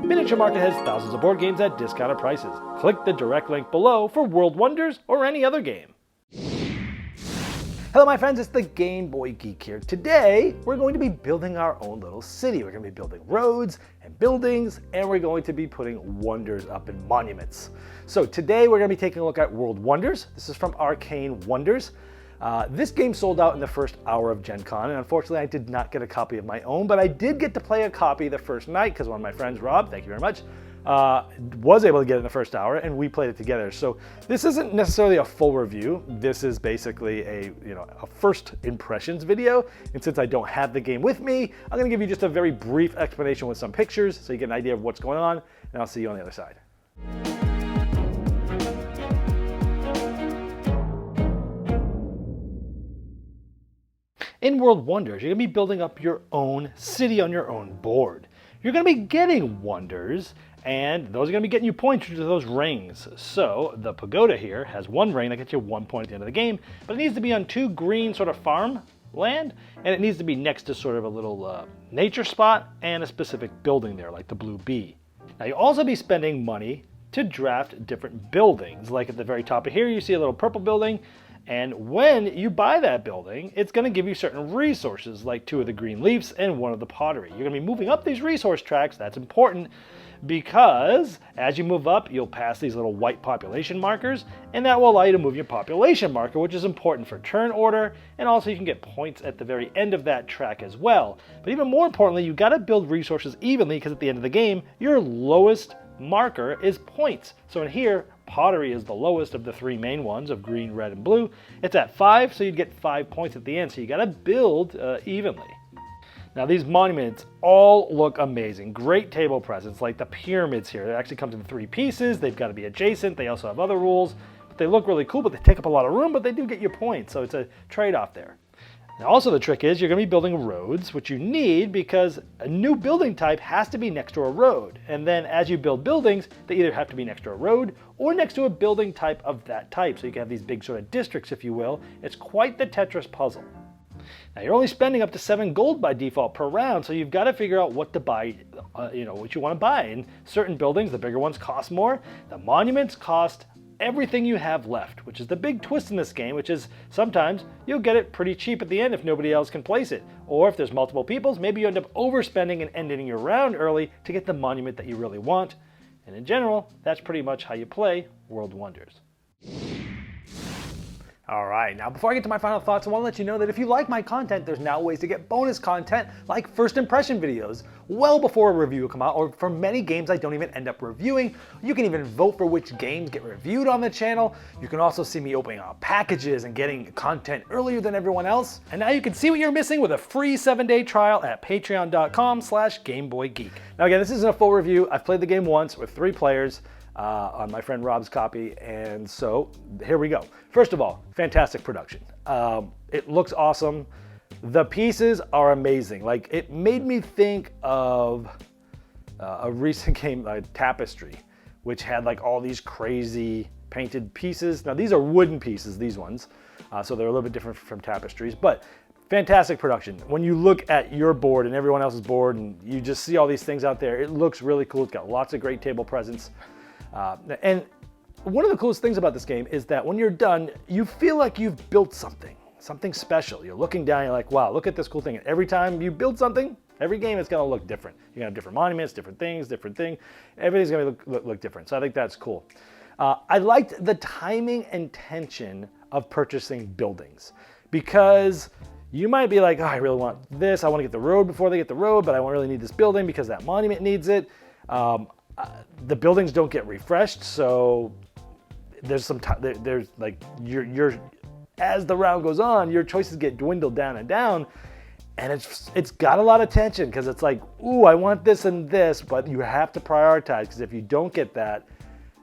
Miniature Market has thousands of board games at discounted prices. Click the direct link below for World Wonders or any other game. Hello my friends, it's the Game Boy Geek here. Today, we're going to be building our own little city. We're going to be building roads and buildings, and we're going to be putting wonders up in monuments. So today, we're going to be taking a look at World Wonders. This is from Arcane Wonders. This game sold out in the first hour of Gen Con, and unfortunately I did not get a copy of my own, but I did get to play a copy the first night because one of my friends, Rob, thank you very much, was able to get it in the first hour, and we played it together. So this isn't necessarily a full review. This is basically a first impressions video, and since I don't have the game with me, I'm going to give you just a very brief explanation with some pictures so you get an idea of what's going on, and I'll see you on the other side. In World Wonders, you're going to be building up your own city on your own board. You're going to be getting wonders, and those are going to be getting you points to those rings. So the pagoda here has one ring that gets you 1 point at the end of the game, but it needs to be on 2 green sort of farm land, and it needs to be next to sort of a little nature spot and a specific building there, like the blue bee. Now you'll also be spending money to draft different buildings. Like at the very top of here, you see a little purple building. And when you buy that building, it's going to give you certain resources, like 2 of the green leaves and 1 of the pottery. You're going to be moving up these resource tracks. That's important because as you move up, you'll pass these little white population markers, and that will allow you to move your population marker, which is important for turn order, and also you can get points at the very end of that track as well. But even more importantly, you got to build resources evenly because at the end of the game, your lowest marker is points. So in here, pottery is the lowest of the 3 main ones of green, red, and blue. It's at 5, so you'd get 5 points at the end. So you got to build evenly. Now these monuments all look amazing. Great table presence, like the pyramids here. It actually comes in 3 pieces. They've got to be adjacent. They also have other rules. But they look really cool, but they take up a lot of room, but they do get you points. So it's a trade-off there. Now also the trick is you're going to be building roads, which you need because a new building type has to be next to a road. And then as you build buildings, they either have to be next to a road or next to a building type of that type. So you can have these big sort of districts, if you will. It's quite the Tetris puzzle. Now you're only spending up to 7 gold by default per round, so you've got to figure out what to buy, what you want to buy. And certain buildings, the bigger ones, cost more. The monuments cost everything you have left, which is the big twist in this game, which is sometimes you'll get it pretty cheap at the end if nobody else can place it. Or if there's multiple peoples, maybe you end up overspending and ending your round early to get the monument that you really want. And in general, that's pretty much how you play World Wonders. All right, now before I get to my final thoughts, I want to let you know that if you like my content, there's now ways to get bonus content like first impression videos well before a review will come out, or for many games I don't even end up reviewing. You can even vote for which games get reviewed on the channel. You can also see me opening up packages and getting content earlier than everyone else. And now you can see what you're missing with a free 7-day trial at patreon.com/GameBoyGeek. Now again, this isn't a full review. I've played the game once with 3 players. On my friend Rob's copy, and so here we go. First of all, fantastic production. It looks awesome. The pieces are amazing. Like, it made me think of a recent game, Tapestry, which had like all these crazy painted pieces. Now these are wooden pieces, these ones, so they're a little bit different from Tapestries, but fantastic production. When you look at your board and everyone else's board and you just see all these things out there, it looks really cool. It's got lots of great table presence. And one of the coolest things about this game is that when you're done, you feel like you've built something special. You're looking down, you're like, wow, look at this cool thing. And every time you build something, every game is going to look different. You're going to have different monuments, different things, different thing. Everything's going to look different. So I think that's cool. I liked the timing and tension of purchasing buildings because you might be like, oh, I really want this. I want to get the road before they get the road, but I don't really need this building because that monument needs it. The buildings don't get refreshed, so there's some time. There's like you're as the round goes on, your choices get dwindled down and down, and it's got a lot of tension because it's like, ooh, I want this and this, but you have to prioritize because if you don't get that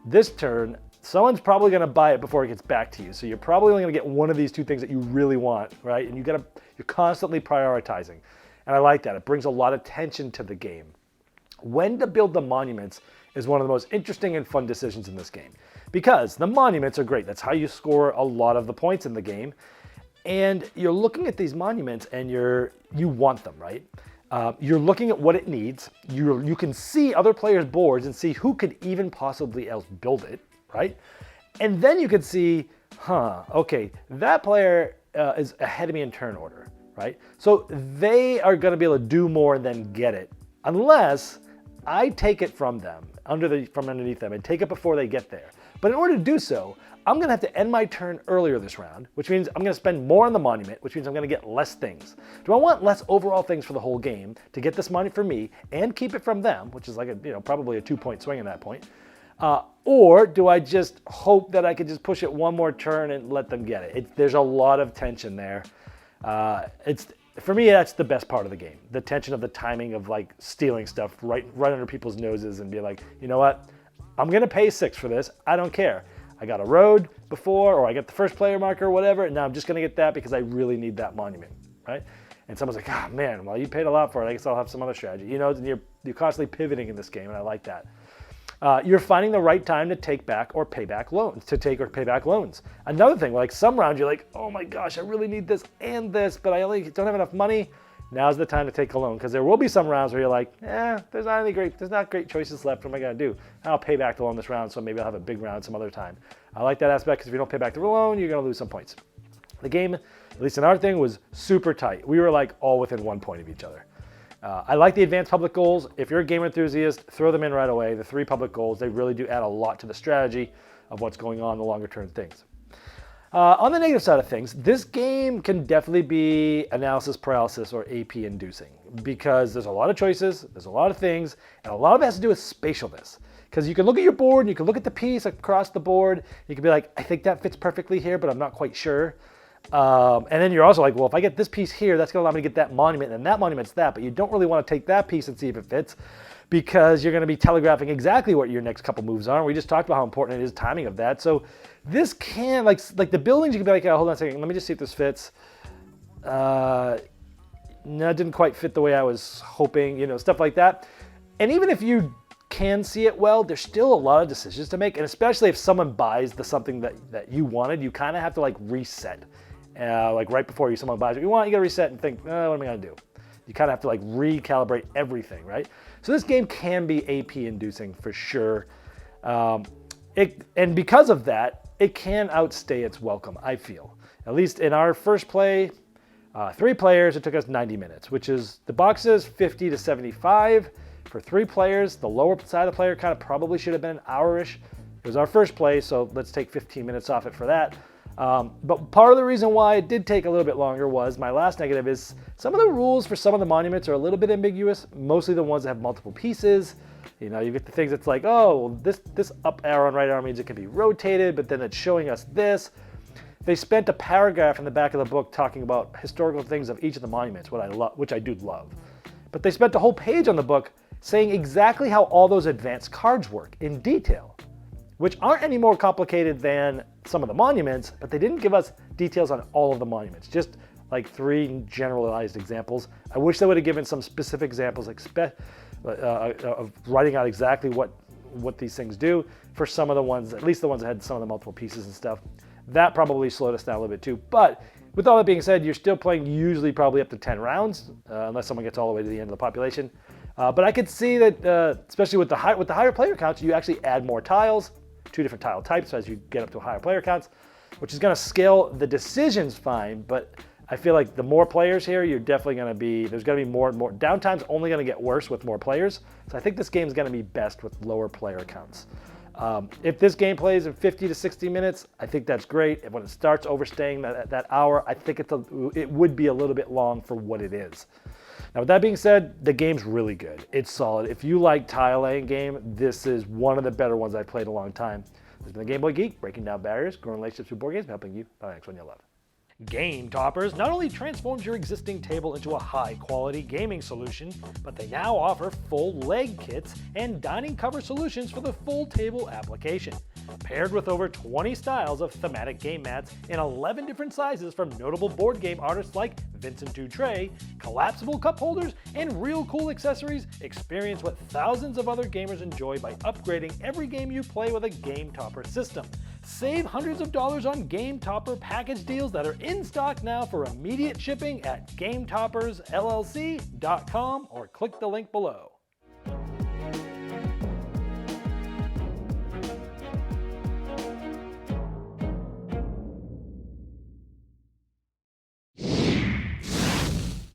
this turn, someone's probably going to buy it before it gets back to you. So you're probably only going to get one of these 2 things that you really want, right? And you're constantly prioritizing, and I like that. It brings a lot of tension to the game. When to build the monuments is one of the most interesting and fun decisions in this game because the monuments are great. That's how you score a lot of the points in the game. And you're looking at these monuments and you want them, right? You're looking at what it needs. You can see other players' boards and see who could even possibly else build it, right? And then you could see, okay, that player is ahead of me in turn order, right? So they are going to be able to do more than get it, unless I take it from them, from underneath them, and take it before they get there. But in order to do so, I'm going to have to end my turn earlier this round, which means I'm going to spend more on the monument, which means I'm going to get less things. Do I want less overall things for the whole game to get this monument for me and keep it from them, which is like probably a 2-point swing at that point? Or do I just hope that I could just push it one more turn and let them get it? There's a lot of tension there. For me, that's the best part of the game. The tension of the timing of like stealing stuff right under people's noses and be like, you know what? I'm going to pay 6 for this. I don't care. I got a road before, or I got the first player marker or whatever, and now I'm just going to get that because I really need that monument, right? And someone's like, oh man, well, you paid a lot for it. I guess I'll have some other strategy. And you're constantly pivoting in this game, and I like that. You're finding the right time to take back or pay back loans, Another thing, like some rounds you're like, oh my gosh, I really need this and this, but I only don't have enough money. Now's the time to take a loan, because there will be some rounds where you're like, there's not great choices left. What am I going to do? I'll pay back the loan this round, so maybe I'll have a big round some other time. I like that aspect, because if you don't pay back the loan, you're going to lose some points. The game, at least in our thing, was super tight. We were like all within 1 point of each other. I like the advanced public goals. If you're a game enthusiast, throw them in right away. The 3 public goals, they really do add a lot to the strategy of what's going on in the longer term things. On the negative side of things, this game can definitely be analysis paralysis or AP inducing, because there's a lot of choices, there's a lot of things, and a lot of it has to do with spatialness. Because you can look at your board, and you can look at the piece across the board, you can be like, I think that fits perfectly here, but I'm not quite sure. And then you're also like, well, if I get this piece here, that's going to allow me to get that monument, and that monument's that, but you don't really want to take that piece and see if it fits, because you're going to be telegraphing exactly what your next couple moves are. We just talked about how important it is, timing of that. So this can, like the buildings, you can be like, oh, hold on a second, let me just see if this fits. No, it didn't quite fit the way I was hoping, stuff like that. And even if you can see it well, there's still a lot of decisions to make, and especially if someone buys something that you wanted, you kind of have to like reset. Like right before someone buys what you want, you got to reset and think, what am I going to do? You kind of have to like recalibrate everything, right? So this game can be AP inducing for sure. And because of that, it can outstay its welcome, I feel. At least in our first play, 3 players, it took us 90 minutes, which is the box says 50 to 75. For 3 players, the lower side of the player kind of probably should have been an hour-ish. It was our first play, so let's take 15 minutes off it for that. But part of the reason why it did take a little bit longer was, my last negative is, some of the rules for some of the monuments are a little bit ambiguous, mostly the ones that have multiple pieces. You get the things that's like, oh, this up arrow and right arrow means it can be rotated, but then it's showing us this. They spent a paragraph in the back of the book talking about historical things of each of the monuments, which I do love. But they spent a whole page on the book saying exactly how all those advanced cards work in detail, which aren't any more complicated than some of the monuments, but they didn't give us details on all of the monuments, just like 3 generalized examples. I wish they would have given some specific examples of writing out exactly what these things do for some of the ones, at least the ones that had some of the multiple pieces and stuff. That probably slowed us down a little bit too. But with all that being said, you're still playing usually probably up to 10 rounds, unless someone gets all the way to the end of the population. But I could see that, especially with the higher player counts, you actually add more tiles, 2 different tile types as you get up to higher player counts, which is going to scale the decisions fine. But I feel like the more players here, you're definitely going to be, there's going to be more and more. Downtime's only going to get worse with more players. So I think this game's going to be best with lower player counts. If this game plays in 50 to 60 minutes, I think that's great. When it starts overstaying that hour, I think it would be a little bit long for what it is. Now, with that being said, the game's really good. It's solid. If you like tile laying game, this is one of the better ones I've played in a long time. This has been the Game Boy Geek, breaking down barriers, growing relationships with board games, and helping you buy the next one you'll love. Game Toppers not only transforms your existing table into a high-quality gaming solution, but they now offer full leg kits and dining cover solutions for the full table application. Paired with over 20 styles of thematic game mats in 11 different sizes from notable board game artists like Vincent 2 tray, collapsible cup holders, and real cool accessories, experience what thousands of other gamers enjoy by upgrading every game you play with a Game Topper system. Save hundreds of dollars on Game Topper package deals that are in stock now for immediate shipping at GameToppersLLC.com or click the link below.